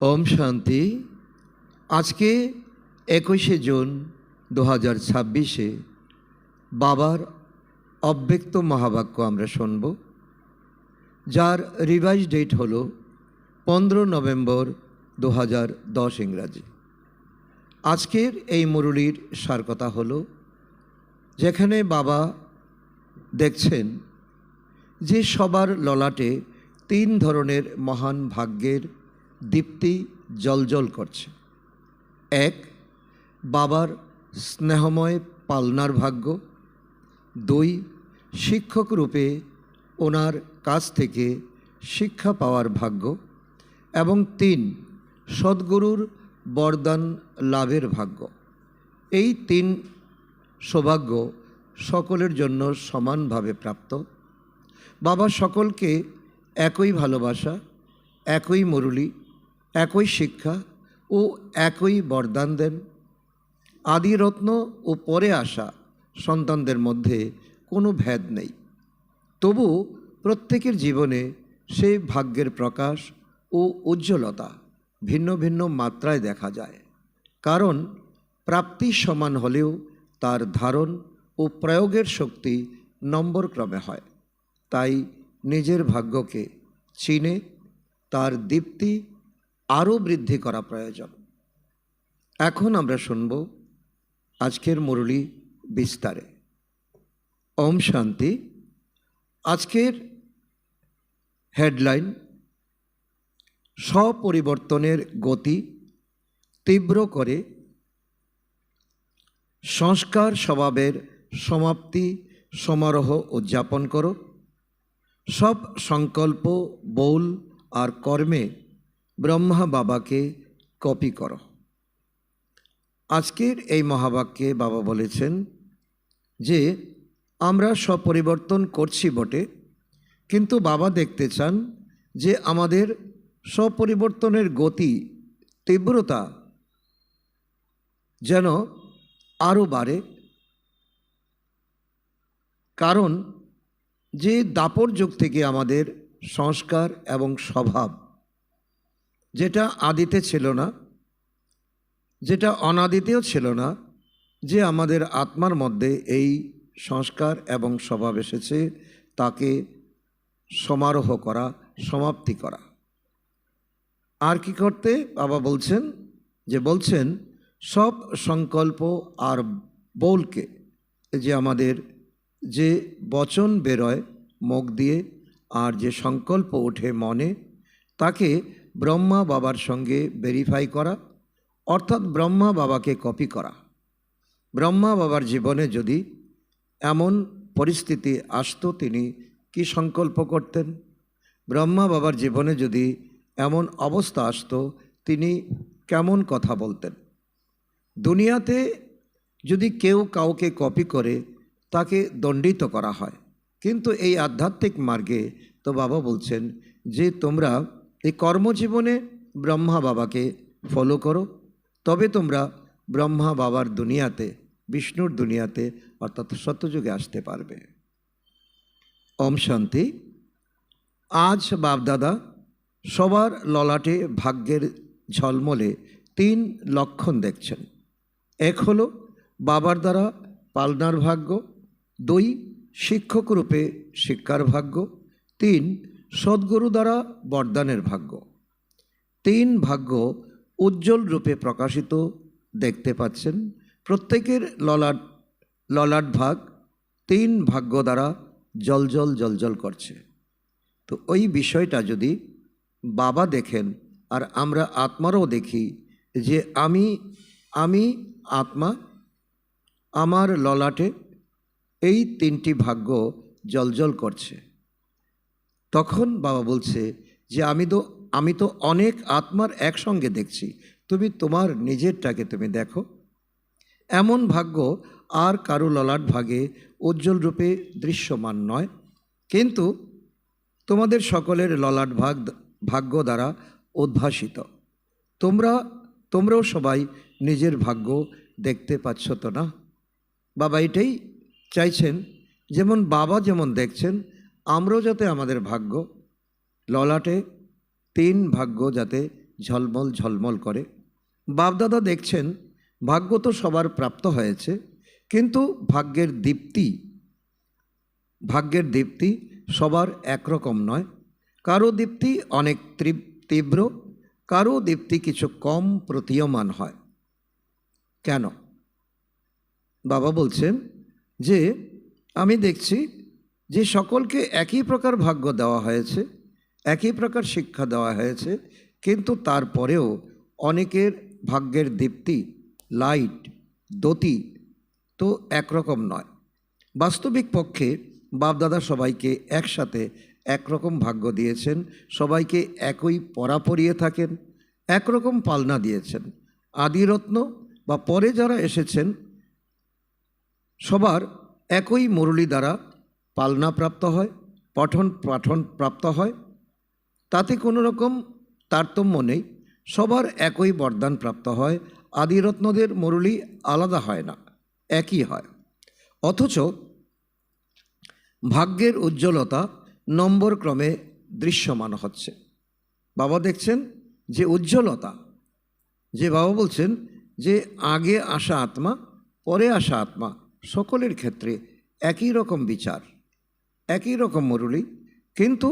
ओम शांति। आज के 21 जून 2026 बाबार अव्यक्त महावाक्य आमरा शुनब, जार रिवाइज डेट हलो 15 नवेम्बर 2010 इंग्राजी। आजकेर এই मुरलीर सार कथा हलो जेखाने बाबा देखছেন যে সবার ললাটে तीन ধরনের महान भाग्যের दीप्ति जलजल करছে। एक, बाबार स्नेहमय पालनार भाग्य। दुई, शिक्षक रूपे ओनार काछ थेके शिक्षा पावार भाग्य। एवं तीन, सद्गुरुर बरदान लाभेर भाग्य। এই तीन सौभाग्य सकलेर जन्य समानभावे प्राप्त। बाबा सकलके एकई भालोबासा, एकई मुरली, एकई शिक्षा ओ एकई बरदान देन। आदि रत्न ओ परे आसा सन्तानदेर मध्य कोनो भेद नेই। तबु प्रत्येकेर जीवने से भाग्येर प्रकाश ओ उज्ज्वलता भिन्न भिन्न मात्राय देखा जाए। कारण प्राप्ति समान हलेও तार धारण ओ प्रयोगेर शक्ति नम्बर क्रमे হয়। ताई निजेर भाग्यके चिने तार दीप्ति आरो बृद्धि करा प्रयोजन। एखन आमरा शुनब आजकेर मुरली विस्तारे। ओम शांति। आजकेर हेडलाइन स्वपरिवर्तनेर गति तीव्र करे संस्कार स्वभावेर समाप्ति समारोह उद्यापन करो। सब संकल्प बोल और कर्मे ब्रह्मा बाबा के कपि करो। आजकेर এই महावाक्ये बाबा बोलेছেন যে আমরা স্বপরিবর্তন করছি বটে, কিন্তু বাবা দেখতে চান যে আমাদের স্বপরিবর্তনের গতি তীব্রতা যেন আরও বাড়ে। কারণ যে দাপর যুগ থেকে আমাদের সংস্কার এবং স্বভাব যেটা আদিতে ছিল না, যেটা অনাদিতেও ছিল না, যে আমাদের আত্মার মধ্যে এই সংস্কার এবং স্বভাব এসেছে তাকে সমারোহ করা, সমাপ্তি করা। আর কি করতে বাবা বলছেন যে বলছেন সব সংকল্প আর বলকে, যে আমাদের যে বচন বেরোয় মুখ দিয়ে আর যে সংকল্প ওঠে মনে, তাকে ব্রহ্মা বাবার সঙ্গে ভেরিফাই করা, অর্থাৎ ব্রহ্মা বাবাকে কপি করা। ব্রহ্মা বাবার জীবনে যদি এমন পরিস্থিতি আসতো তিনি কি সংকল্প করতেন? ব্রহ্মা বাবার জীবনে যদি এমন অবস্থা আসতো তিনি কেমন কথা বলতেন? দুনিয়াতে যদি কেউ কাউকে কপি করে তাকে দণ্ডিত করা হয়, কিন্তু এই আধ্যাত্মিক মার্গে তো বাবা বলছেন যে তোমরা এই কর্মজীবনে ব্রহ্মা বাবাকে ফলো করো, তবে তোমরা ব্রহ্মা বাবার দুনিয়াতে, বিষ্ণুর দুনিয়াতে অর্থাৎ সত্যযুগে আসতে পারবে। ওম শান্তি। আজ বাপদাদা সবার ললাটে ভাগ্যের ঝলমলে তিন লক্ষণ দেখছেন। এক হলো বাবার দ্বারা পালনার ভাগ্য। দুই, শিক্ষক রূপে শিক্ষার ভাগ্য। তিন, সদ্গুরু দ্বারা বরদানের ভাগ্য। তিন ভাগ্য উজ্জ্বল রূপে প্রকাশিত দেখতে পাচ্ছেন। প্রত্যেকের ললাট ভাগ তিন ভাগ্য দ্বারা জলজল জলজল করছে। তো ওই বিষয়টা যদি বাবা দেখেন আর আমরা আত্মারও দেখি যে আমি আত্মা, আমার ললাটে এই তিনটি ভাগ্য জলজল করছে, তখন বাবা বলছে যে আমি তো অনেক আত্মার একসঙ্গে দেখছি, তুমি তোমার নিজেরটাকে তুমি দেখো। এমন ভাগ্য আর কারো ললাট ভাগে উজ্জ্বল রূপে দৃশ্যমান নয়, কিন্তু তোমাদের সকলের ললাট ভাগ্য দ্বারা উদ্ভাসিত। তোমরাও সবাই নিজের ভাগ্য দেখতে পাচ্ছ তো না? বাবা এটাই চাইছেন, যেমন বাবা যেমন দেখছেন আমরাও যাতে আমাদের ভাগ্য ললাটে তিন ভাগ্য যাতে ঝলমল ঝলমল করে। বাপদাদা দেখছেন ভাগ্য তো সবার প্রাপ্ত হয়েছে, কিন্তু ভাগ্যের দীপ্তি সবার একরকম নয়। কারো দীপ্তি অনেক তীব্র, কারো দীপ্তি কিছু কম প্রতীয়মান হয়। কেন? বাবা বলছেন যে আমি দেখছি যে সকলকে একই প্রকার ভাগ্য দেওয়া হয়েছে, একই প্রকার শিক্ষা দেওয়া হয়েছে, কিন্তু তারপরেও অনেকের ভাগ্যের দীপ্তি, লাইট, দ্যুতি তো একরকম নয়। বাস্তবিক পক্ষে বাপদাদা সবাইকে একসাথে একরকম ভাগ্য দিয়েছেন, সবাইকে একই পরা পরিয়ে থাকেন, একরকম পালনা দিয়েছেন। আদিরত্ন বা পরে যারা এসেছেন সবার একই মুরলি দ্বারা পালনা প্রাপ্ত হয়, পঠন পাঠন প্রাপ্ত হয়, তাতে কোনো রকম তারতম্য নেই, সবার একই বরদান প্রাপ্ত হয়। আদিরত্নদের মুরলি আলাদা হয় না, একই হয়। অথচ ভাগ্যের উজ্জ্বলতা নম্বর ক্রমে দৃশ্যমান হচ্ছে। বাবা দেখছেন যে উজ্জ্বলতা, যে বাবা বলছেন যে আগে আসা আত্মা, পরে আসা আত্মা, সকলের ক্ষেত্রে একই রকম বিচার, একই রকম মুরলি, কিন্তু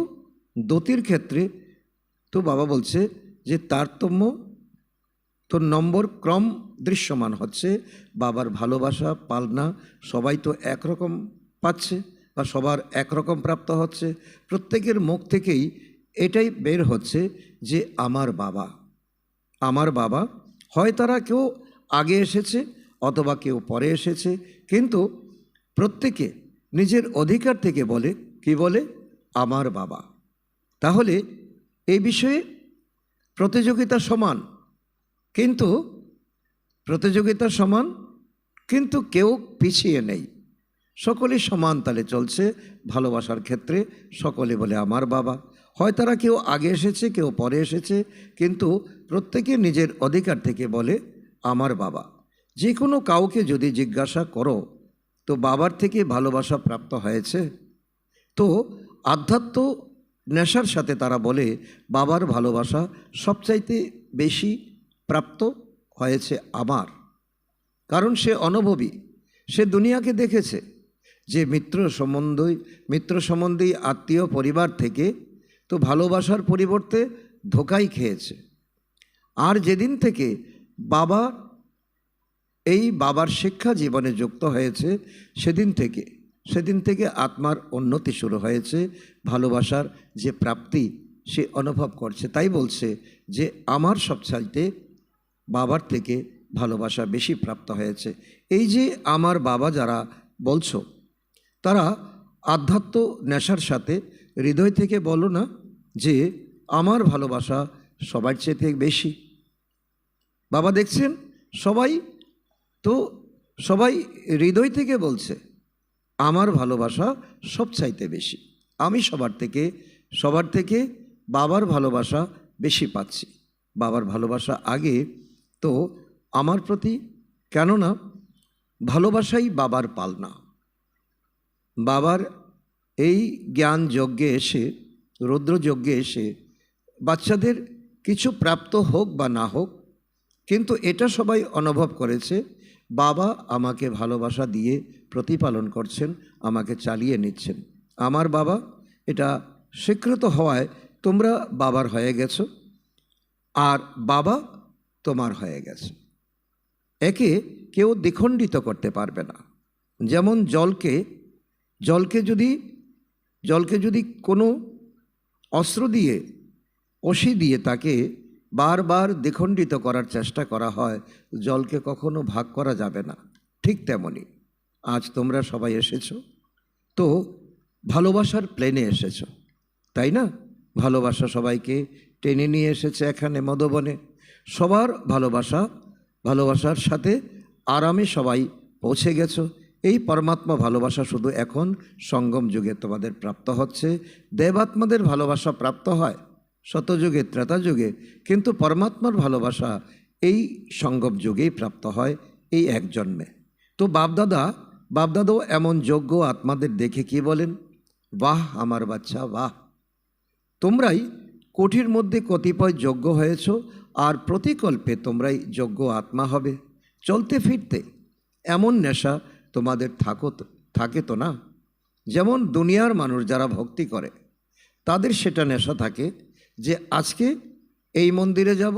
দ্যুতির ক্ষেত্রে তো বাবা বলছে যে তারতম্য তো নম্বর ক্রম দৃশ্যমান হচ্ছে। বাবার ভালোবাসা পালনা সবাই তো একরকম পাচ্ছে বা সবার একরকম প্রাপ্ত হচ্ছে। প্রত্যেকের মুখ থেকেই এটাই বের হচ্ছে যে আমার বাবা, আমার বাবা। হয় তারা কেউ আগে এসেছে অথবা কেউ পরে এসেছে, কিন্তু প্রত্যেকে নিজের অধিকার থেকে বলে, কি বলে? আমার বাবা। তাহলে এই বিষয়ে প্রতিযোগিতা সমান, কিন্তু প্রতিযোগিতা সমান, কিন্তু কেউ পিছিয়ে নেই, সকলে সমান তালে চলছে। ভালোবাসার ক্ষেত্রে সকলে বলে আমার বাবা। হয় তারা কেউ আগে এসেছে কেউ পরে এসেছে, কিন্তু প্রত্যেকে নিজের অধিকার থেকে বলে আমার বাবা। যে কোনো কাউকে যদি জিজ্ঞাসা করো তো বাবার থেকে ভালোবাসা প্রাপ্ত হয়েছে, তো আধ্যাত্ম নেশার সাথে তারা বলে বাবার ভালোবাসা সবচাইতে বেশি প্রাপ্ত হয়েছে আমার। কারণ সে অনুভবী, সে দুনিয়াকে দেখেছে যে মিত্র সম্বন্ধী আত্মীয় পরিবার থেকে তো ভালোবাসার পরিবর্তে ধোঁকাই খেয়েছে। আর যেদিন থেকে বাবার শিক্ষা জীবনে যুক্ত হয়েছে, সেদিন থেকে আত্মার উন্নতি শুরু হয়েছে, ভালোবাসার যে প্রাপ্তি সে অনুভব করছে। তাই বলছে যে আমার সবচাইতে বাবার থেকে ভালোবাসা বেশি প্রাপ্ত হয়েছে। এই যে আমার বাবা যারা বলছো, তারা আধ্যাত্ম নেশার সাথে হৃদয় থেকে বলো না যে আমার ভালোবাসা সবার চেয়ে বেশি। বাবা দেখছেন সবাই হৃদয় থেকে বলছে আমার ভালোবাসা সবচাইতে বেশি, আমি সবার থেকে বাবার ভালোবাসা বেশি পাচ্ছি। বাবার ভালোবাসা আগে তো আমার প্রতি, কেননা ভালোবাসাই বাবার পালনা। বাবার এই জ্ঞান যজ্ঞে এসে, রুদ্রযজ্ঞে এসে বাচ্চাদের কিছু প্রাপ্ত হোক বা না হোক, কিন্তু এটা সবাই অনুভব করেছে বাবা আমাকে ভালোবাসা দিয়ে প্রতিপালন করছেন, আমাকে চালিয়ে নিচ্ছেন। আমার বাবা এটা স্বীকৃত হওয়ায় তোমরা বাবার হয়ে গেছো, আর বাবা তোমার হয়ে গেছে। একে কেউ দ্বিখণ্ডিত করতে পারবে না। যেমন জলকে যদি কোনো অস্ত্র দিয়ে, অসি দিয়ে তাকে বারবার দ্বিখণ্ডিত করার চেষ্টা করা হয়, জলকে কখনো ভাগ করা যাবে না। ঠিক তেমনি আজ তোমরা সবাই এসেছো তো ভালোবাসার প্লেনে এসেছো, তাই না? ভালোবাসা সবাইকে টেনে নিয়ে এসেছে এখানে মধুবনে। সবার ভালোবাসার সাথে আরামে সবাই পৌঁছে গেছো। এই পরমাত্মা ভালোবাসা শুধু এখন সঙ্গম যুগে তোমাদের প্রাপ্ত হচ্ছে। দেবাত্মাদের ভালোবাসা প্রাপ্ত হয় শতযুগে, ত্রেতা যুগে, কিন্তু পরমাত্মার ভালোবাসা এই সঙ্গম যুগেই প্রাপ্ত হয়, এই এক জন্মে। তো বাপদাদাও এমন যোগ্য আত্মাদের দেখে কি বলেন? বাহ আমার বাচ্চা বাহ, তোমরাই কোটির মধ্যে কতিপয় যোগ্য হয়েছ, আর প্রতিকল্পে তোমরাই যোগ্য আত্মা হবে। চলতে ফিরতে এমন নেশা তোমাদের থাকে তো না? যেমন দুনিয়ার মানুষ যারা ভক্তি করে তাদের সেটা নেশা থাকে যে আজকে এই মন্দিরে যাব,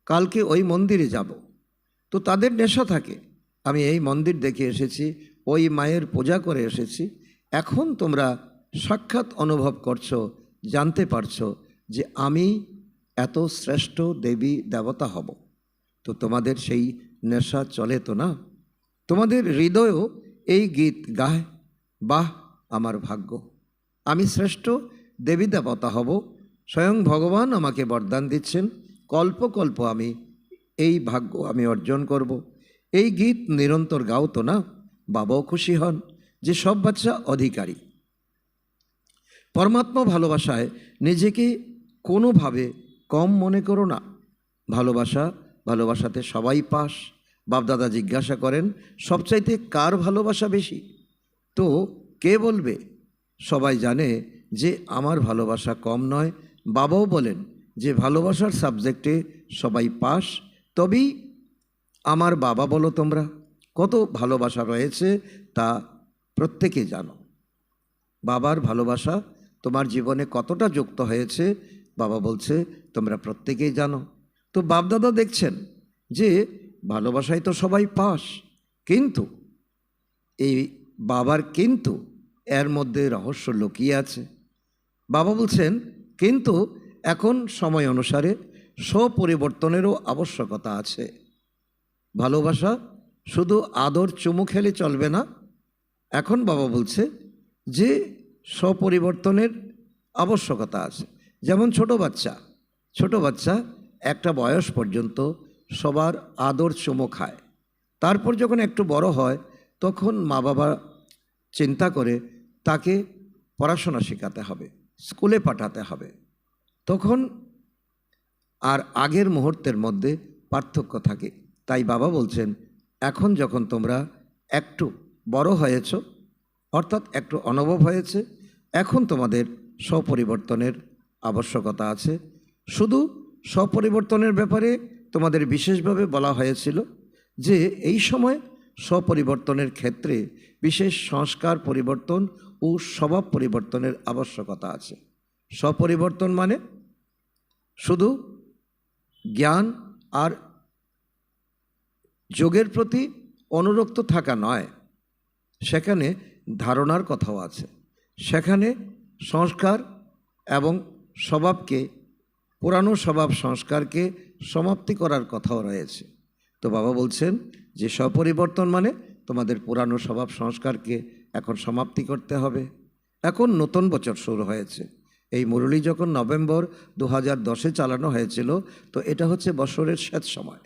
কালকে ওই মন্দিরে যাব। তো তাদের নেশা থাকে, আমি এই মন্দির দেখে এসেছি, ওই মায়ের পূজা করে এসেছি। এখন তোমরা সাক্ষাৎ অনুভব করছো, জানতে পারছো যে আমি এত শ্রেষ্ঠ দেবী দেবতা হব। তো তোমাদের সেই নেশা চলে তো না? তোমাদের হৃদয়ও এই গীত গায়, বাহ আমার ভাগ্য, আমি শ্রেষ্ঠ দেবী দেবতা হব। স্বয়ং ভগবান আমাকে বরদান দিচ্ছেন, কল্প কল্প আমি এই ভাগ্য আমি অর্জন করব। এই গীত নিরন্তর গাও তো না? বাবাও খুশি হন যে সব বাচ্চা অধিকারী। পরমাত্মা ভালোবাসায় নিজেকে কোনোভাবে কম মনে করো না। ভালোবাসাতে সবাই পাস। বাপদাদা জিজ্ঞাসা করেন সবচাইতে কার ভালোবাসা বেশি? তো কে বলবে? সবাই জানে যে আমার ভালোবাসা কম নয়। বাবাও বলেন যে ভালোবাসার সাবজেক্টে সবাই পাস, তবেই আমার বাবা বলো তোমরা। কত ভালোবাসা রয়েছে তা প্রত্যেকে জানো। বাবার ভালোবাসা তোমার জীবনে কতটা যুক্ত হয়েছে বাবা বলছে তোমরা প্রত্যেকেই জানো। তো বাপদাদা দেখছেন যে ভালোবাসায় তো সবাই পাস, কিন্তু এই বাবার কিন্তু এর মধ্যে রহস্য লুকিয়ে আছে। বাবা বলছেন কিন্তু এখন সময় অনুসারে স্বপরিবর্তনেরও আবশ্যকতা আছে। ভালোবাসা শুধু আদর চুমু খেলে চলবে না। এখন বাবা বলছে যে স্বপরিবর্তনের আবশ্যকতা আছে। যেমন ছোট বাচ্চা একটা বয়স পর্যন্ত সবার আদর চুমু খায়। তারপর যখন একটু বড় হয় তখন মা বাবা চিন্তা করে তাকে পড়াশোনা শেখাতে হবে, স্কুলে পাঠাতে হবে। তখন আর আগের মুহূর্তের মধ্যে পার্থক্য থাকে। তাই বাবা বলছেন এখন যখন তোমরা একটু বড় হয়েছ, অর্থাৎ একটু অনুভব হয়েছে, এখন তোমাদের স্বপরিবর্তনের আবশ্যকতা আছে। শুধু স্বপরিবর্তনের ব্যাপারে তোমাদের বিশেষভাবে বলা হয়েছিল যে এই সময় স্বপরিবর্তনের ক্ষেত্রে বিশেষ সংস্কার পরিবর্তন ও স্বভাব পরিবর্তনের আবশ্যকতা আছে। স্বপরিবর্তন মানে শুধু জ্ঞান আর যোগের প্রতি অনুরক্ত থাকা নয়, সেখানে ধারণার কথাও আছে। সেখানে সংস্কার এবং স্বভাবকে, পুরানো স্বভাব সংস্কারকে সমাপ্তি করার কথাও রয়েছে। তো বাবা বলছেন যে স্বপরিবর্তন মানে তোমাদের পুরানো স্বভাব সংস্কারকে এখন সমাপ্তি করতে হবে। এখন নতুন বছর শুরু হয়েছে। এই মুরলী যখন নভেম্বর 2010-এ চালানো হয়েছিল, তো এটা হচ্ছে বছরের শেষ সময়।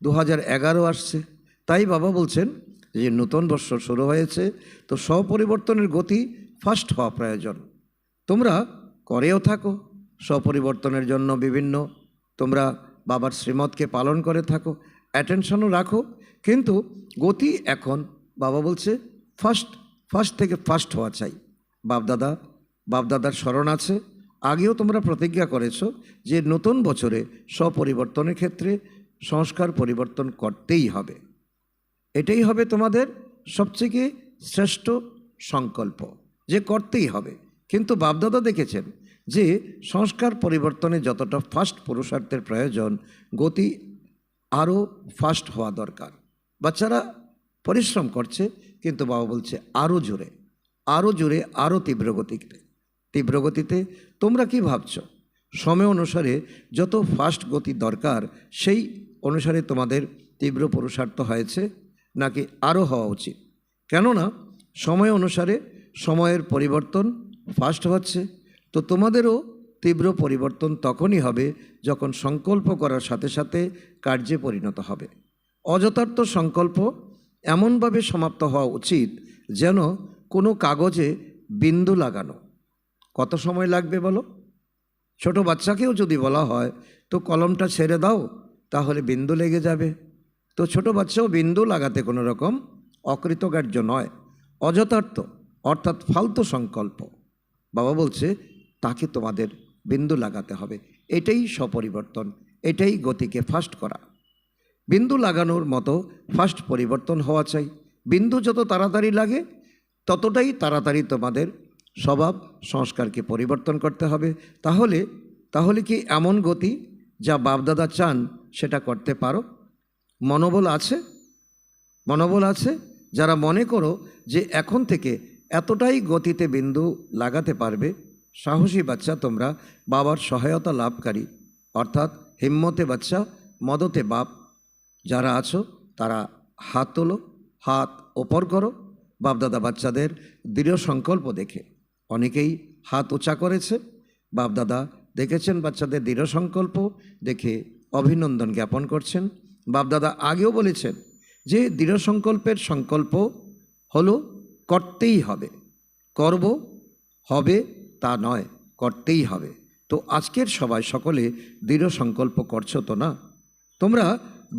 2011 আসছে। তাই বাবা বলছেন যে নতুন বছর শুরু হয়েছে, তো স্বপরিবর্তনের গতি ফাস্ট হওয়া প্রয়োজন। তোমরা করেও থাকো স্বপরিবর্তনের জন্য বিভিন্ন, তোমরা বাবার শ্রীমতকে পালন করে থাকো, অ্যাটেনশনও রাখো, কিন্তু গতি এখন বাবা বলছে ফাস্ট থেকে ফাস্ট হওয়া চাই। বাপদাদার স্মরণ আছে, আগেও তোমরা প্রতিজ্ঞা করেছো যে নতুন বছরে স্বপরিবর্তনের ক্ষেত্রে সংস্কার পরিবর্তন করতেই হবে। এটাই হবে তোমাদের সবথেকে শ্রেষ্ঠ সংকল্প, যে করতেই হবে। কিন্তু বাপদাদা দেখেছেন যে সংস্কার পরিবর্তনে যতটা ফাস্ট পুরুষার্থের প্রয়োজন, গতি আরও ফাস্ট হওয়া দরকার। বাচ্চারা পরিশ্রম করছে, কিন্তু বাবা বলছে আরও জোরে, আরও তীব্র গতিতে। তোমরা কি ভাবছ সময় অনুসারে যত ফাস্ট গতি দরকার সেই অনুসারে তোমাদের তীব্র পুরুষার্থ হয়েছে, নাকি আরও হওয়া উচিত? কেননা সময় অনুসারে সময়ের পরিবর্তন ফাস্ট হচ্ছে। তো তোমাদেরও তীব্র পরিবর্তন তখনই হবে যখন সংকল্প করার সাথে সাথে কার্যে পরিণত হবে। অযথার্থ সংকল্প এমনভাবে সমাপ্ত হওয়া উচিত যেন কোনো কাগজে বিন্দু লাগানো। কত সময় লাগবে বলো? ছোট বাচ্চাকেও যদি বলা হয় তো কলমটা ছেড়ে দাও, তাহলে বিন্দু লেগে যাবে। তো ছোট বাচ্চাও বিন্দু লাগাতে কোনো রকম অকৃতকার্য নয়। অযথার্থ অর্থাৎ ফালতু সংকল্প, বাবা বলছে তাকে তোমাদের বিন্দু লাগাতে হবে। এটাই স্বপরিবর্তন, এটাই গতিকে ফাস্ট করা। বিন্দু লাগানোর মতো ফাস্ট পরিবর্তন হওয়া চাই। বিন্দু যত তাড়াতাড়ি লাগে ততটাই তাড়াতাড়ি তোমাদের স্বভাব সংস্কারকে পরিবর্তন করতে হবে। তাহলে কি এমন গতি যা বাপদাদা চান সেটা করতে পারো? মনোবল আছে? মনোবল আছে? যারা মনে করো যে এখন থেকে এতটাই গতিতে বিন্দু লাগাতে পারবে, সাহসী বাচ্চা তোমরা, বাবার সহায়তা লাভকারী, অর্থাৎ হিম্মতে বাচ্চা মদতে বাপ যারা আছো তারা হাত তোলো, হাত ওপর করো। বাপদাদা বাচ্চাদের দৃঢ় সংকল্প দেখে অনেকেই হাত উঁচা করেছে। বাপদাদা দেখেছেন বাচ্চাদের দৃঢ় সংকল্প দেখে অভিনন্দন জ্ঞাপন করছেন। বাপদাদা আগেও বলেছেন যে দৃঢ় সংকল্পের সংকল্প হলো করতেই হবে, করব হবে তা নয়, করতেই হবে। তো আজকের সবাই সকলে দৃঢ় সংকল্প করছো তো না? তোমরা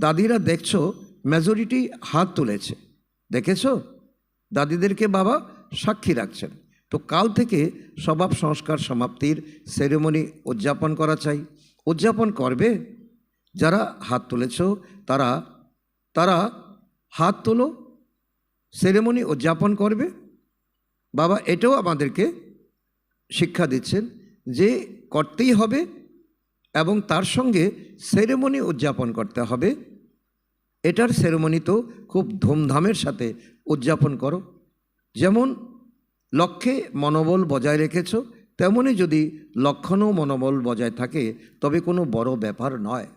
দাদিরা দেখছো মেজরিটি হাত তুলেছে, দেখেছো? দাদিদেরকে বাবা সাক্ষী রাখছেন। তো কাল থেকে স্বভাব সংস্কার সমাপ্তির সেরেমনি উদযাপন করা চাই। উদযাপন করবে যারা হাত তুলেছ, তারা হাত তোলো, সেরেমনি উদযাপন করবে। বাবা এটাও আমাদেরকে শিক্ষা দিচ্ছেন যে করতেই হবে এবং তার সঙ্গে সেরেমনি উদযাপন করতে হবে। এটার সেরেমনি তো খুব ধুমধামের সাথে উদযাপন করো। যেমন লক্ষ্যে মনোবল বজায় রেখেছ, তেমনি যদি লক্ষণও মনোবল বজায় থাকে তবে কোনো বড় ব্যাপার নয়।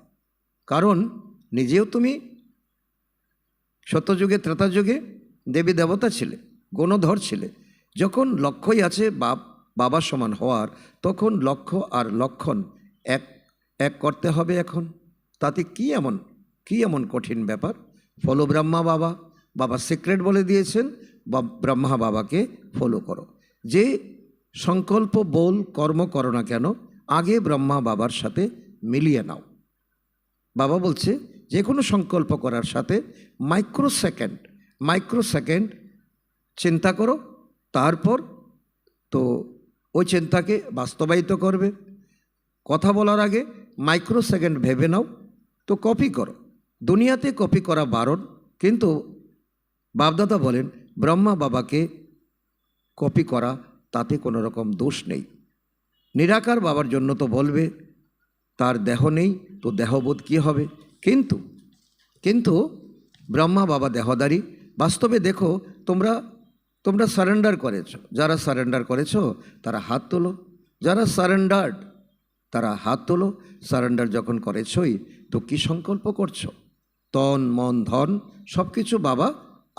কারণ নিজেও তুমি সত্যযুগে ত্রেতাযুগে দেবী দেবতা ছিলে, গণধর ছিলে। যখন লক্ষ্যই আছে বাবা সমান হওয়ার, তখন লক্ষ্য আর লক্ষণ এক করতে হবে। এখন তাতে কি এমন কঠিন ব্যাপার? ফলো ব্রহ্মা বাবা সিক্রেট বলে দিয়েছেন, ব্রহ্মা বাবাকে ফলো করো। যে সংকল্প বল কর্ম করো না কেন, আগে ব্রহ্মা বাবার সাথে মিলিয়ে নাও। বাবা বলছে যে কোনো সংকল্প করার সাথে মাইক্রোসেকেন্ড চিন্তা করো, তারপর তো ওই চিন্তাকে বাস্তবায়িত করবে। কথা বলার আগে মাইক্রোসেকেন্ড ভেবে নাও, তো কপি করো। দুনিয়াতে কপি করা বারণ, কিন্তু বাপদাদা বলেন ব্রহ্মা বাবাকে কপি করা তাতে কোনো রকম দোষ নেই। নিরাকার বাবার জন্য তো বলবে তার দেহ নেই, তো দেহবোধ কী হবে? কিন্তু ব্রহ্মা বাবা দেহদারী। বাস্তবে দেখো তোমরা সারেন্ডার করেছো। যারা সারেন্ডার করেছো তারা হাত তোলো। যারা সারেন্ডার্ড তারা হাত তোলো। সারেন্ডার যখন করেছই তো কি সংকল্প করছো? তন মন ধন সব কিছু বাবা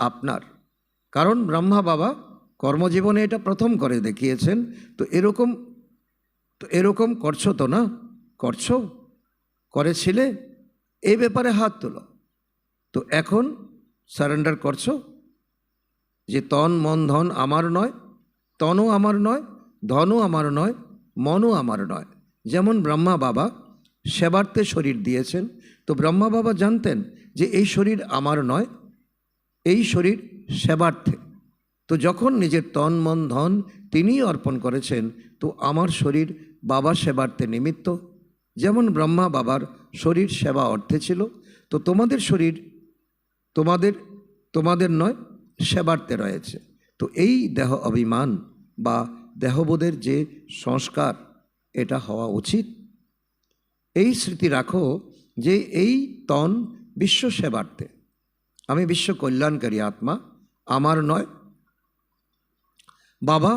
আপনার। কারণ ব্রহ্মা বাবা কর্মজীবনে এটা প্রথম করে দেখিয়েছেন। তো এরকম করছো তো না? করছো? করেছিলে? এই ব্যাপারে হাত তোলো। তো এখন সারেন্ডার করছো যে তন মন ধন আমার নয়, তনও আমার নয়, ধনও আমার নয়, মনও আমার নয়। যেমন ব্রহ্মা বাবা সেবার্থে শরীর দিয়েছেন, তো ব্রহ্মা বাবা জানতেন যে এই শরীর আমার নয়, এই শরীর সেবার্থে। তো যখন নিজের তন মন ধন তিনিই অর্পণ করেছেন, তো আমার শরীর বাবার সেবার্থে নিমিত্ত। যেমন ব্রহ্মা বাবার শরীর সেবা অর্থে ছিল, তো তোমাদের শরীর তোমাদের নয়, সেবার্থে রয়েছে। তো এই দেহ অভিমান বা দেহবোধের যে সংস্কার, এটা হওয়া উচিত। এই স্মৃতি রাখো যে এই তন বিশ্ব সেবার্থে। আমি বিশ্ব কল্যাণকারী আত্মা, আমার নয়। বাবা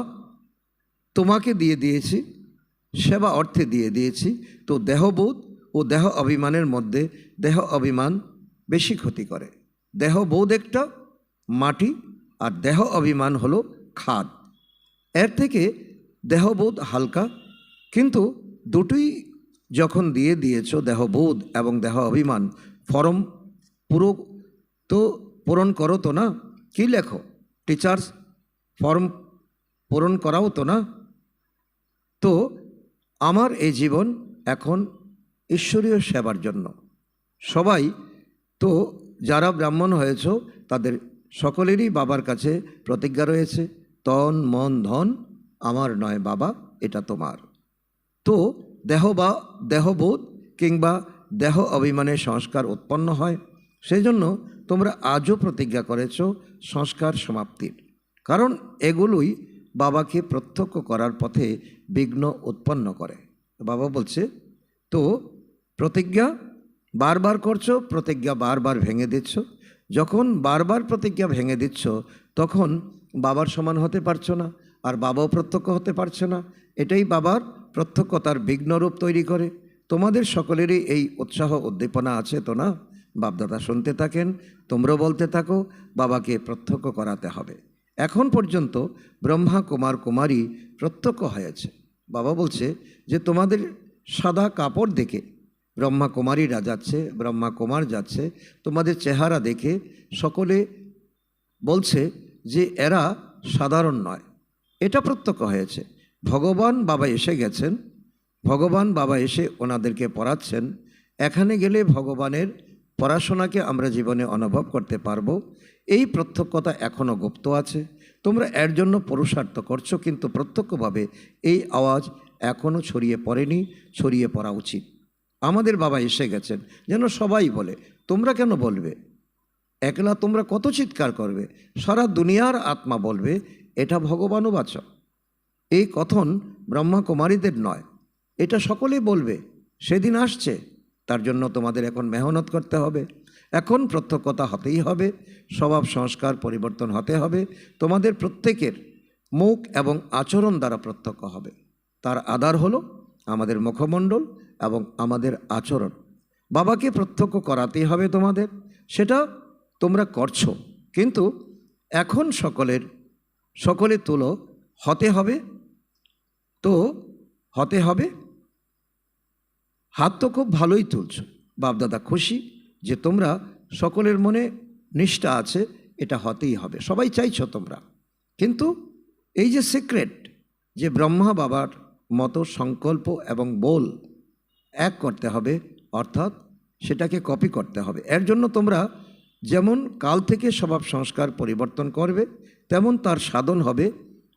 তোমাকে দিয়ে দিয়েছি, সেবা অর্থে দিয়ে দিয়েছি। তো দেহবোধ ও দেহ অভিমানের মধ্যে দেহ অভিমান বেশি ক্ষতি করে। দেহবোধ একটা মাটি আর দেহ অভিমান হলো খাদ। এর থেকে দেহবোধ হালকা, কিন্তু দুটোই যখন দিয়ে দিয়েছো, দেহবোধ এবং দেহ অভিমান, ফর্ম পূরণ করো তো না? কি লেখো? টিচার্স ফর্ম পূরণ করাও তো না? তো আমার এই জীবন এখন ঈশ্বরীয় সেবার জন্য। সবাই তো যারা ব্রাহ্মণ হয়েছ তাদের সকলেরই বাবার কাছে প্রতিজ্ঞা রয়েছে, তন মন ধন আমার নয় বাবা, এটা তোমার। তো দেহবোধ কিংবা দেহ অভিমানের সংস্কার উৎপন্ন হয়। সেই জন্য তোমরা আজও প্রতিজ্ঞা করেছ সংস্কার সমাপ্তির, কারণ এগুলোই বাবাকে প্রত্যক্ষ করার পথে বিঘ্ন উৎপন্ন করে। বাবা বলছে, তো প্রতিজ্ঞা বারবার করছো, প্রতিজ্ঞা বারবার ভেঙে দিচ্ছ। যখন বারবার প্রতিজ্ঞা ভেঙে দিচ্ছ তখন বাবার সমান হতে পারছো না, আর বাবাও প্রত্যক্ষ হতে পারছে না। এটাই বাবার প্রত্যক্ষতার বিঘ্নরূপ তৈরি করে। তোমাদের সকলেরই এই উৎসাহ উদ্দীপনা আছে তো না? বাপদাদা শুনতে থাকেন, তোমরাও বলতে থাকো বাবাকে প্রত্যক্ষ করাতে হবে। এখন পর্যন্ত ব্রহ্মা কুমার কুমারী প্রত্যক্ষ হয়েছে। বাবা বলছে যে তোমাদের সাদা কাপড় দেখে ব্রহ্মা কুমারীরা যাচ্ছে, ব্রহ্মা কুমার যাচ্ছে, তোমাদের চেহারা দেখে সকলে বলছে যে এরা সাধারণ নয়। এটা প্রত্যক্ষ হয়েছে। ভগবান বাবা এসে গেছেন, ভগবান বাবা এসে ওনাদেরকে পড়াচ্ছেন। এখানে গেলে ভগবানের পড়াশোনাকে আমরা জীবনে অনুভব করতে পারবো। এই প্রত্যক্ষতা এখনও গুপ্ত আছে। তোমরা এর জন্য পুরুষার্থ করছো, কিন্তু প্রত্যক্ষভাবে এই আওয়াজ এখনও ছড়িয়ে পড়েনি, ছড়িয়ে পড়া উচিত। আমাদের বাবা এসে গেছেন যেন সবাই বলে। তোমরা কেন বলবে? একলা তোমরা কত চিৎকার করবে? সারা দুনিয়ার আত্মা বলবে এটা ভগবানও বাঁচাও। এই কথন ব্রহ্মা কুমারীদের নয়, এটা সকলেই বলবে। সেদিন আসছে, তার জন্য তোমাদের এখন মেহনত করতে হবে। এখন প্রত্যক্ষতা হতেই হবে, স্বভাব সংস্কার পরিবর্তন হতে হবে। তোমাদের প্রত্যেকের মুখ এবং আচরণ দ্বারা প্রত্যক্ষ হবে। তার আধার হলো আমাদের মুখমণ্ডল এবং আমাদের আচরণ। বাবাকে প্রত্যক্ষ করাতেই হবে তোমাদের, সেটা তোমরা করছো। কিন্তু এখন সকলে তুলো, হতে হবে। তো হতে হবে, হাত তো খুব ভালোই তুলছ। বাপদাদা খুশি যে তোমরা সকলের মনে নিষ্ঠা আছে, এটা হতেই হবে, সবাই চাইছো তোমরা। কিন্তু এই যে সিক্রেট, যে ব্রহ্মা বাবার মতো সংকল্প এবং বল এক করতে হবে, অর্থাৎ সেটাকে কপি করতে হবে। এর জন্য তোমরা যেমন কাল থেকে স্বভাব সংস্কার পরিবর্তন করবে, তেমন তার সাধন হবে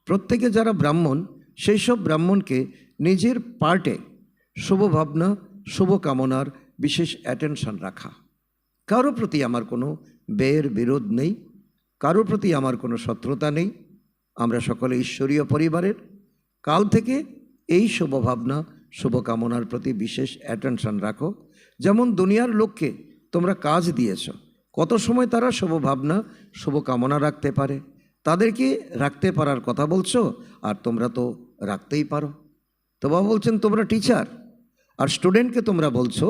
প্রত্যেকে যারা ব্রাহ্মণ, সেই সব ব্রাহ্মণকে নিজের পার্টে শুভ ভাবনা, শুভ কামনার বিশেষ অ্যাটেনশন রাখা। কারো প্রতি আমার কোনো ব্যয়ের বিরোধ নেই, কারো প্রতি আমার কোনো শত্রুতা নেই। আমরা সকলে ঈশ্বরীয় পরিবারের। কাল থেকে এই শুভ ভাবনা, শুভ কামনার প্রতি বিশেষ অ্যাটেনশন রাখো। যেমন দুনিয়ার লোককে তোমরা কাজ দিয়েছ, কত সময় তারা শুভ ভাবনা, শুভ কামনা রাখতে পারে, তাদেরকে রাখতে পারার কথা বলছো, আর তোমরা তো রাখতেই পারো। তো বাবা বলছেন তোমরা টিচার, আর স্টুডেন্টকে তোমরা বলছো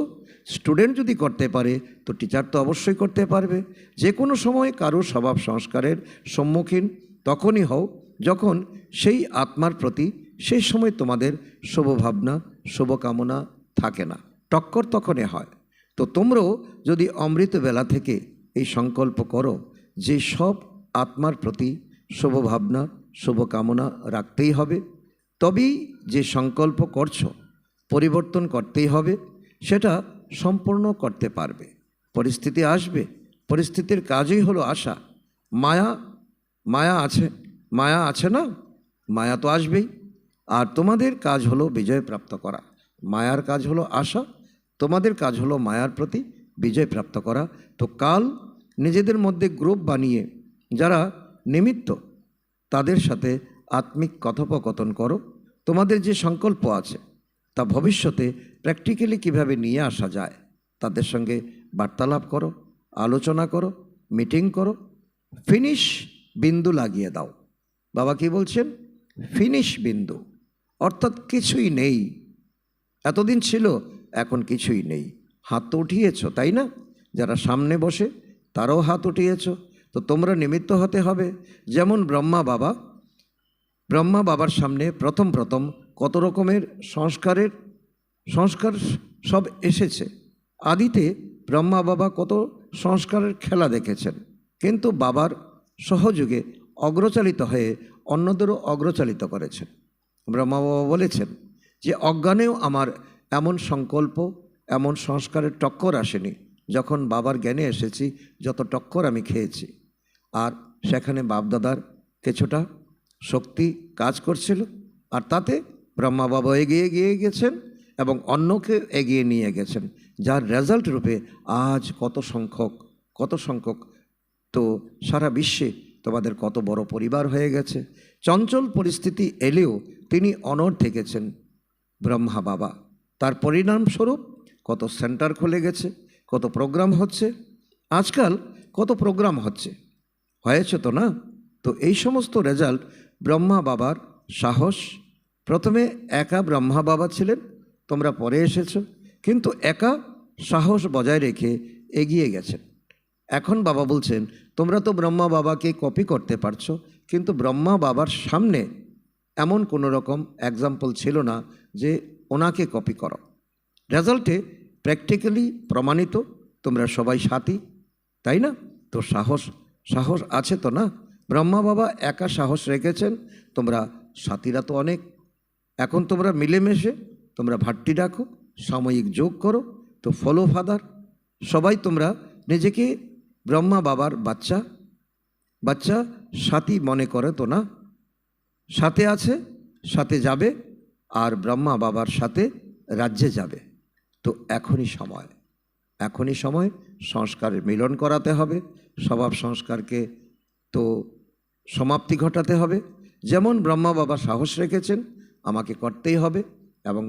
স্টুডেন্ট যদি করতে পারে তো টিচার তো অবশ্যই করতে পারবে। যে কোনো সময় কারো স্বভাব সংস্কারের সম্মুখীন তখনই হও যখন সেই আত্মার প্রতি সেই সময় তোমাদের শুভ ভাবনা, শুভ কামনা থাকে না, টক্কর তখনই হয়। তো তোমরাও যদি অমৃত বেলা থেকে এই সংকল্প করো যে সব আত্মার প্রতি শুভ ভাবনা, শুভ কামনা রাখতেই হবে, তবেই যে সংকল্প করছো পরিবর্তন করতেই হবে, সেটা সম্পূর্ণ করতে পারবে। পরিস্থিতি আসবে, পরিস্থিতির কাজই হলো আশা। মায়া আছে না? মায়া তো আসবেই। আর তোমাদের কাজ হলো বিজয় প্রাপ্ত করা। মায়ার কাজ হলো আশা, তোমাদের কাজ হলো মায়ার প্রতি বিজয় প্রাপ্ত করা। তো কাল নিজেদের মধ্যে গ্রুপ বানিয়ে যারা নিমিত্ত, তাদের সাথে আত্মিক কথোপকথন করো। তোমাদের যে সংকল্প আছে তা ভবিষ্যতে প্র্যাকটিক্যালি কিভাবে নিয়ে আসা যায় তাদের সঙ্গে বার্তালাপ করো, আলোচনা করো, মিটিং করো। ফিনিশ বিন্দু লাগিয়ে দাও। বাবা কি বলছেন? ফিনিশ বিন্দু, অর্থাৎ কিছুই নেই। এতদিন ছিল, এখন কিছুই নেই। হাত তো উঠিয়েছ, তাই না? যারা সামনে বসে তারাও হাত উঠিয়েছ। তো তোমরা নিমিত্ত হতে হবে। যেমন ব্রহ্মা বাবার সামনে প্রথম কত রকমের সংস্কার সব এসেছে। আদিতে ব্রহ্মা বাবা কত সংস্কারের খেলা দেখেছেন, কিন্তু বাবার সহযোগে অগ্রচালিত হয়ে অন্যদেরও অগ্রচালিত করেছেন। ব্রহ্মা বাবা বলেছেন যে অজ্ঞানেও আমার এমন সংকল্প, এমন সংস্কারের টক্কর আসেনি। যখন বাবার জ্ঞানে এসেছি যত টক্কর আমি খেয়েছি। আর সেখানে বাপদাদার কিছুটা শক্তি কাজ করছিল, আর তাতে ব্রহ্মা বাবা এগিয়ে গিয়ে গেছেন এবং অন্যকে এগিয়ে নিয়ে গেছেন, যার রেজাল্ট রূপে আজ কত সংখ্যক তো সারা বিশ্বে তোমাদের কত বড় পরিবার হয়ে গেছে। চঞ্চল পরিস্থিতি এলেও তিনি অনড় থেকেছেন ব্রহ্মা বাবা। তার পরিণামস্বরূপ কত সেন্টার খুলে গেছে, কত প্রোগ্রাম হচ্ছে। আজকাল কত প্রোগ্রাম হয়েছে তো না? তো এই সমস্ত রেজাল্ট ব্রহ্মা বাবার সাহস। প্রথমে একা ব্রহ্মা বাবা ছিলেন, তোমরা পরে এসেছো, কিন্তু একা সাহস বজায় রেখে এগিয়ে গেছেন। এখন বাবা বলছেন তোমরা তো ব্রহ্মা বাবাকে কপি করতে পারছো, কিন্তু ব্রহ্মা বাবার সামনে এমন কোনো রকম এক্সাম্পল ছিল না যে ওনাকে কপি করো। রেজাল্টে প্র্যাকটিক্যালি প্রমাণিত তোমরা সবাই সাথী, তাই না? তো সাহস আছে তো না? ব্রহ্মা বাবা একা সাহস রেখেছেন, তোমরা সাথীরা তো অনেক। এখন তোমরা মিলেমিশে তোমরা ভাট্টি ডাকো, সাময়িক যোগ করো, তো ফলো ফাদার। সবাই তোমরা নিজেকে ব্রহ্মা বাবার বাচ্চা সাথী মনে করে তো না? সাথে আছে, সাথে যাবে, আর ব্রহ্মা বাবার সাথে রাজ্যে যাবে। তো এখনই সময় সংস্কারের মিলন করাতে হবে, স্বভাব সংস্কারকে তো সমাপ্তি ঘটাতে হবে। যেমন ব্রহ্মা বাবা সাহস রেখেছেন আমাকে করতেই হবে এবং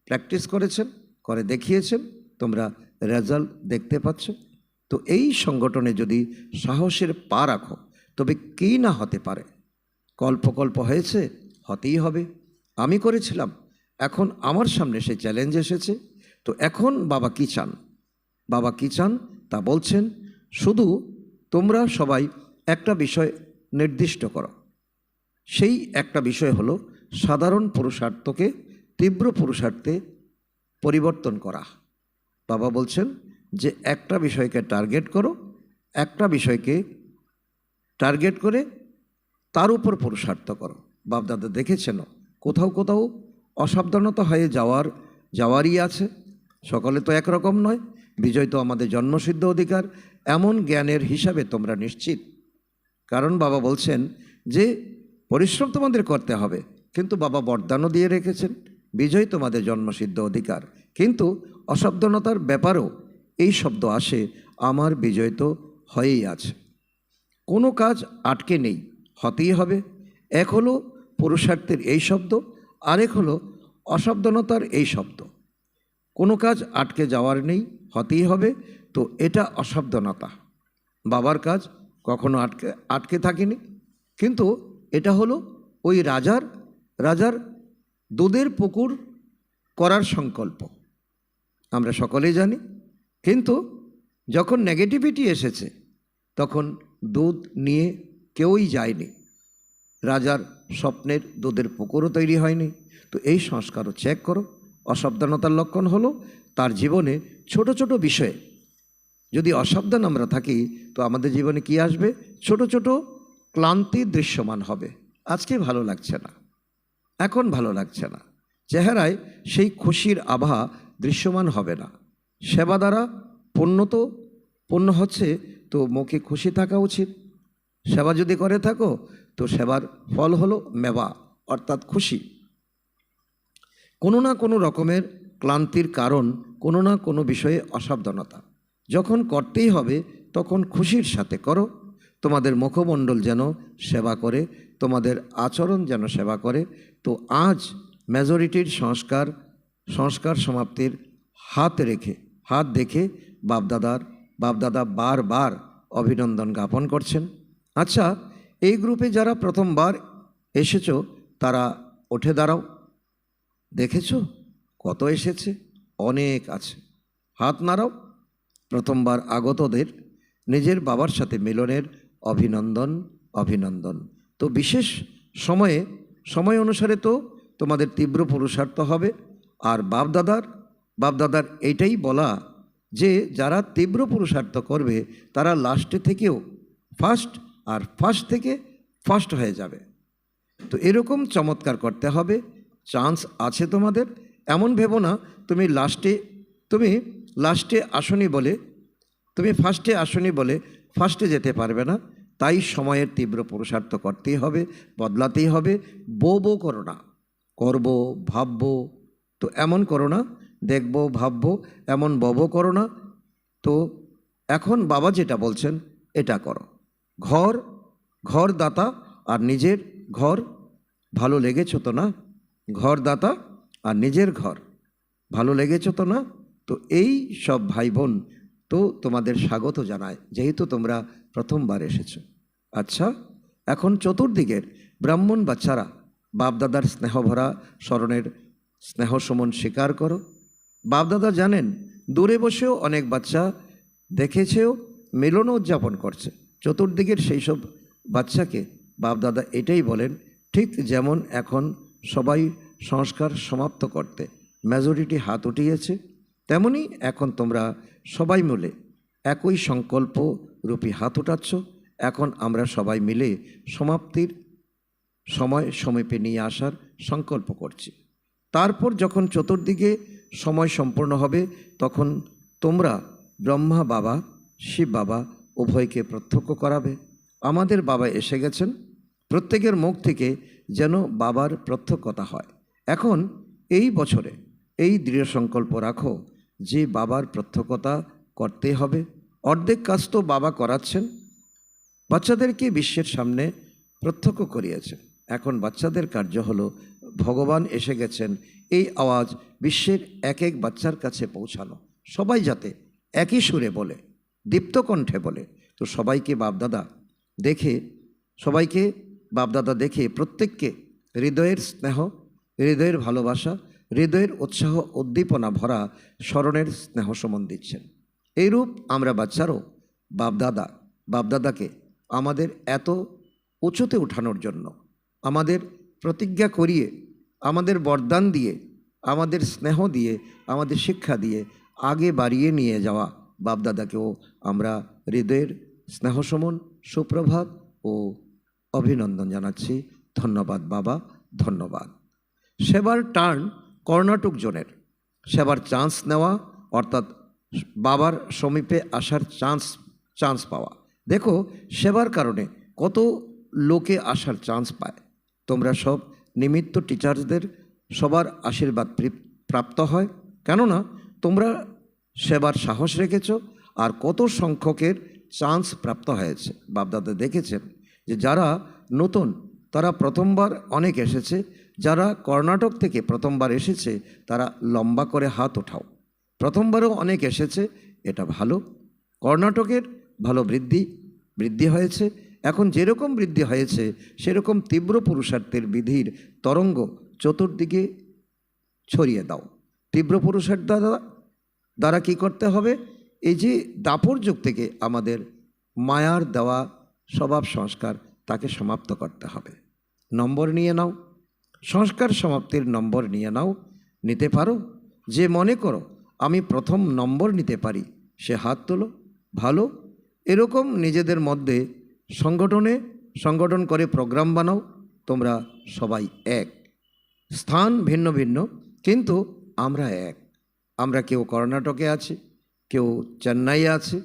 প্র্যাকটিস করেছেন, করে দেখিয়েছেন, তোমরা রেজাল্ট দেখতে পাচ্ছ। তো এই সংগঠনে যদি সাহসের পা রাখো তবে কী না হতে পারে। কল্প হয়েছে, হতেই হবে। আমি করেছিলাম, এখন আমার সামনে সেই চ্যালেঞ্জ এসেছে। তো এখন বাবা কি চান তা বলছেন। শুধু তোমরা সবাই একটা বিষয় নির্দিষ্ট করো। সেই একটা বিষয় হলো সাধারণ পুরুষার্থকে তীব্র পুরুষার্থে পরিবর্তন করা। বাবা বলছেন যে একটা বিষয়কে টার্গেট করো, একটা বিষয়কে টার্গেট করে তার উপর পুরুষার্থ করো। বাপদাদা দেখেছেন কোথাও অসাবধানতা হয়ে যাওয়ারই আছে। সকলে তো একরকম নয়। বিজয় তো আমাদের জন্মসিদ্ধ অধিকার, এমন জ্ঞানের হিসাবে তোমরা নিশ্চিত। কারণ বাবা বলছেন যে পরিশ্রম তোমাদের করতে হবে, কিন্তু বাবা বরদানও দিয়ে রেখেছেন বিজয় তোমাদের জন্মসিদ্ধ অধিকার। কিন্তু অসাবধানতার ব্যাপারেও এই শব্দ আসে, আমার বিজয় তো হয়েই আছে। কোনো কাজ আটকে নেই, হতেই হবে। এক হলো পুরুষার্থের এই শব্দ, আরেক হলো অসাবধানতার এই শব্দ। কোনো কাজ আটকে যাওয়ার নেই, হতেই হবে। তো এটা অসাবধানতা। বাবার কাজ কখনো আটকে থাকেনি, কিন্তু এটা হলো ওই রাজার দুধের পুকুর করার সংকল্প, আমরা সকলেই জানি। কিন্তু যখন নেগেটিভিটি এসেছে তখন দুধ নিয়ে কেউই যায়নি, রাজার স্বপ্নের দুধের পুকুরও তৈরি হয়নি। তো এই সংস্কারও চেক করো। অসাবধানতার লক্ষণ হলো তার জীবনে ছোট বিষয়ে যদি অসাবধান আমরা থাকি, তো আমাদের জীবনে কি আসবে? ছোট ক্লান্তি দৃশ্যমান হবে। আজকে ভালো লাগছে না, এখন ভালো লাগছে না, চেহারায় সেই খুশির আভা দৃশ্যমান হবে না। সেবা দ্বারা পূর্ণ হচ্ছে, তো মুখে খুশি থাকা উচিত। সেবা যদি করে থাকো তো সেবার ফল হলো মেবা, অর্থাৎ খুশি। কোনো না কোনো রকমের ক্লান্তির কারণ কোনো না কোনো বিষয়ে অসাবধানতা। যখন করতেই হবে তখন খুশির সাথে করো। তোমাদের মুখমণ্ডল যেন সেবা করে, তোমাদের আচরণ যেন সেবা করে। তো আজ মেজরিটির সংস্কার সমাপ্তির হাত দেখে বাপদাদা বারবার অভিনন্দন জ্ঞাপন করছেন। আচ্ছা, এই গ্রুপে যারা প্রথমবার এসেছো তারা উঠে দাঁড়াও। দেখেছো কত এসেছে? অনেক আছে, হাত নাড়াও। প্রথমবার আগতদের নিজের বাবার সাথে মিলনের অভিনন্দন। তো বিশেষ সময় অনুসারে তো তোমাদের তীব্র পুরুষার্থ হবে। আর বাপদাদার এইটাই বলা যে যারা তীব্র পুরুষার্থ করবে তারা লাস্টে থেকেও ফার্স্ট, আর ফার্স্ট থেকে ফার্স্ট হয়ে যাবে। তো এরকম চমৎকার করতে হবে। চান্স আছে তোমাদের। এমন ভেবো না তুমি লাস্টে আসনি বলে, তুমি ফার্স্টে আসনি বলে ফার্স্টে যেতে পারবে না। তাই সময়ের তীব্র পুরুষার্থ করতেই হবে, বদলাতেই হবে। বো করো না, করবো, ভাববো, তো এমন করো না, দেখবো ভাববো এমন বব করো না। তো এখন বাবা যেটা বলছেন এটা করো। ঘর, ঘর দাতা আর নিজের ঘর ভালো লেগেছ তো না? ঘর দাতা আর নিজের ঘর ভালো লেগেছ তো না? তো এই সব ভাই বোন তো তোমাদের স্বাগত জানায়, যেহেতু তোমরা প্রথমবার এসেছো। আচ্ছা, এখন চতুর্দিকের ব্রাহ্মণ বাচ্চারা বাপদাদার স্নেহভরা স্মরণের স্নেহ সমন স্বীকার করো। বাপদাদা জানেন দূরে বসেও অনেক বাচ্চা দেখেছেও, মিলনও উদযাপন করছে। চতুর্দিকের সেই সব বাচ্চাকে বাপদাদা এটাই বলেন, ঠিক যেমন এখন সবাই সংস্কার সমাপ্ত করতে মেজরিটি হাত উঠিয়েছে, তেমনি এখন তোমরা সবাই মিলে একই সংকল্প রূপী হাত উঠাচ্ছ। এখন আমরা সবাই মিলে সমাপ্তির সময় সমীপে নিয়ে আসার সংকল্প করছি। তারপর যখন চতুর্দিকে সময় সম্পূর্ণ হবে, তখন তোমরা ব্রহ্মা বাবা, শিব বাবা উভয়কে প্রত্যক্ষ করাবে। আমাদের বাবা এসে গেছেন, প্রত্যেকের মুখ থেকে যেন বাবার প্রত্যক্ষতা হয়। এখন এই বছরে এই দৃঢ় সংকল্প রাখো যে বাবার প্রত্যক্ষতা করতে হবে। অর্ধেক কাজ তো বাবা করাচ্ছেন, বাচ্চাদেরকে বিশ্বের সামনে প্রত্যক্ষ করিয়েছেন। এখন বাচ্চাদের কার্য হলো ভগবান এসে গেছেন এই আওয়াজ বিশ্বের এক এক বাচ্চার কাছে পৌঁছানো। সবাই যাতে একই সুরে বলে, দীপ্ত কণ্ঠে বলে। তো সবাইকে বাপদাদা দেখে প্রত্যেককে হৃদয়ের স্নেহ, হৃদয়ের ভালোবাসা, হৃদয়ের উৎসাহ উদ্দীপনা ভরা স্মরণের স্নেহ সমন দিচ্ছেন। এইরূপ আমরা বাচ্চারও বাপদাদাকে আমাদের এত উঁচুতে উঠানোর জন্য আমাদের প্রতিজ্ঞা করিয়ে, আমাদের বরদান দিয়ে, আমাদের স্নেহ দিয়ে, আমাদের শিক্ষা দিয়ে আগে বাড়িয়ে নিয়ে যাওয়া বাপদাদাকেও আমরা হৃদয়ের স্নেহসমন, সুপ্রভাত ও অভিনন্দন জানাচ্ছি। ধন্যবাদ বাবা, ধন্যবাদ। সেবার টার্ন কর্ণাটক জোনের। সেবার চান্স নেওয়া অর্থাৎ বাবার সমীপে আসার চান্স পাওয়া। দেখো সেবার কারণে কত লোকে আসার চান্স পায়। তোমরা সব নিমিত্ত টিচার্সদের সবার আশীর্বাদ প্রাপ্ত হয়, কেননা তোমরা সেবার সাহস রেখেছ আর কত সংখ্যকের চান্স প্রাপ্ত হয়েছে। বাপদাদা দেখেছেন যে যারা নতুন তারা প্রথমবার অনেক এসেছে, যারা কর্ণাটক থেকে প্রথমবার এসেছে তারা লম্বা করে হাত ওঠাও। প্রথমবারও অনেক এসেছে, এটা ভালো। কর্ণাটকের ভালো বৃদ্ধি হয়েছে। এখন যেরকম বৃদ্ধি হয়েছে সেরকম তীব্র পুরুষার্থের বিধির তরঙ্গ চতুর্দিকে ছড়িয়ে দাও। তীব্র পুরুষার্থ দ্বারা কি করতে হবে? এই যে দাপর যুগ থেকে আমাদের মায়ার দেওয়া স্বভাব সংস্কার, তাকে সমাপ্ত করতে হবে। নম্বর নিয়ে নাও, সংস্কার সমাপ্তির নম্বর নিয়ে নাও। নিতে পারো? যে মনে করো আমি প্রথম নম্বর নিতে পারি সে হাত তোলো। ভালো, এরকম নিজেদের মধ্যে সংগঠন করে প্রোগ্রাম বানাও। তোমরা সবাই এক, স্থান ভিন্ন ভিন্ন, কিন্তু আমরা এক। আমরা কেউ কর্ণাটকে আছি, কেউ চেন্নাই আছে,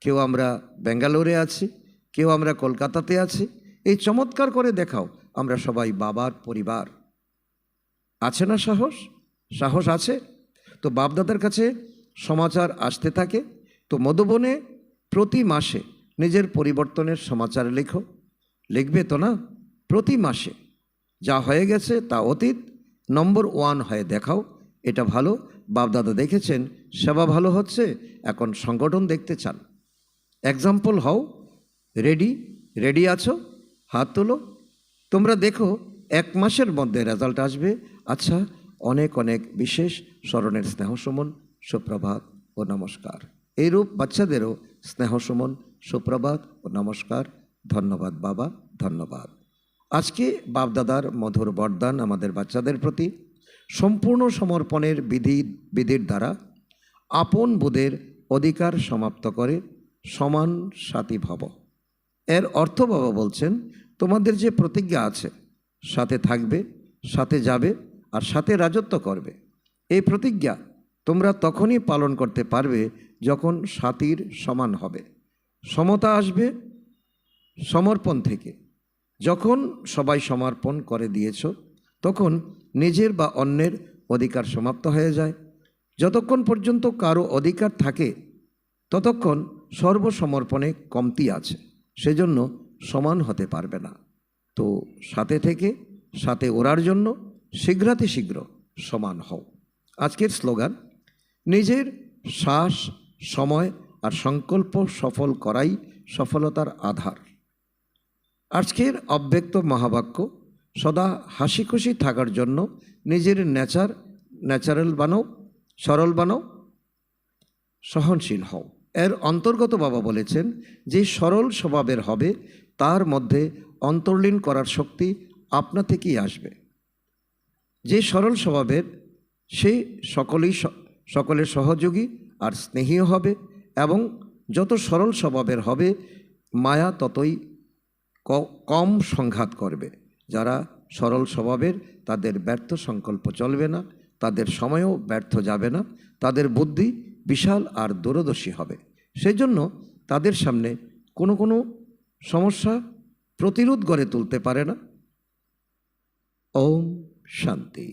কেউ আমরা বেঙ্গালোরে আছি, কেউ আমরা কলকাতাতে আছি। এই চমৎকার করে দেখাও আমরা সবাই বাবার পরিবার। আছে না সাহস আছে? তো বাপদাদার কাছে সমাচার আসতে থাকে। তো মধুবনে প্রতি মাসে নিজের পরিবর্তনের সমাচার লিখবে তো না? প্রতি মাসে যা হয়ে গেছে তা অতীত, নম্বর 1 হয়ে দেখাও। এটা ভালো। বাপদাদা দেখেছেন সেবা ভালো হচ্ছে, এখন সংগঠন দেখতে চান। এক্সাম্পল হও। রেডি আছো? হাত তোলো। তোমরা দেখো 1 মাসের মধ্যে রেজাল্ট আসবে। আচ্ছা, অনেক অনেক বিশেষ স্মরণের স্নেহসমন, সুপ্রভাত ও নমস্কার। এইরূপ বাচ্চাদেরও স্নেহসমন, সুপ্রভাত ও নমস্কার। ধন্যবাদ বাবা, ধন্যবাদ। আজকে বাপদাদার মধুর বরদান আমাদের বাচ্চাদের প্রতি সম্পূর্ণ সমর্পণের বিধির দ্বারা আপন বোধের অধিকার সমাপ্ত করে সমান সাথী ভব। এর অর্থ বাবা বলছেন তোমাদের যে প্রতিজ্ঞা আছে, সাথে থাকবে, সাথে যাবে আর সাথে রাজত্ব করবে। এই প্রতিজ্ঞা তোমরা তখনই পালন করতে পারবে যখন সাথীর সমান হবে। সমতা আসবে সমর্পণ থেকে। যখন সবাই সমর্পণ করে দিয়েছ, তখন নিজের বা অন্যের অধিকার সমাপ্ত হয়ে যায়। যতক্ষণ পর্যন্ত কারো অধিকার থাকে ততক্ষণ সর্বসমর্পণে কমতি আছে, সেজন্য সমান হতে পারবে না। তো সাথে থেকে সাথে ওড়ার জন্য শীঘ্রাতিশীঘ্র সমান হও। আজকের স্লোগান, নিজের শ্বাস, সময় আর সংকল্প সফল করাই সফলতার আধার। আজকের অব্যক্ত মহাবাক্য, সদা হাসি খুশি থাকার জন্য নিজের ন্যাচারাল বানাও, সরল বানাও, সহনশীল হও। এর অন্তর্গত বাবা বলেছেন, যে সরল স্বভাবের হবে তার মধ্যে অন্তর্লীন করার শক্তি আপনা থেকেই আসবে। যে সরল স্বভাবের সে সকলের সহযোগী আর স্নেহীও হবে, এবং যত সরল স্বভাবের হবে মায়া ততই কম সংঘাত করবে। যারা সরল স্বভাবের তাদের ব্যর্থ সংকল্প চলবে না, তাদের সময়ও ব্যর্থ যাবে না, তাদের বুদ্ধি বিশাল আর দূরদর্শী হবে। সেজন্য তাদের সামনে কোনো সমস্যা প্রতিরোধ গড়ে তুলতে পারে না। ওম শান্তি।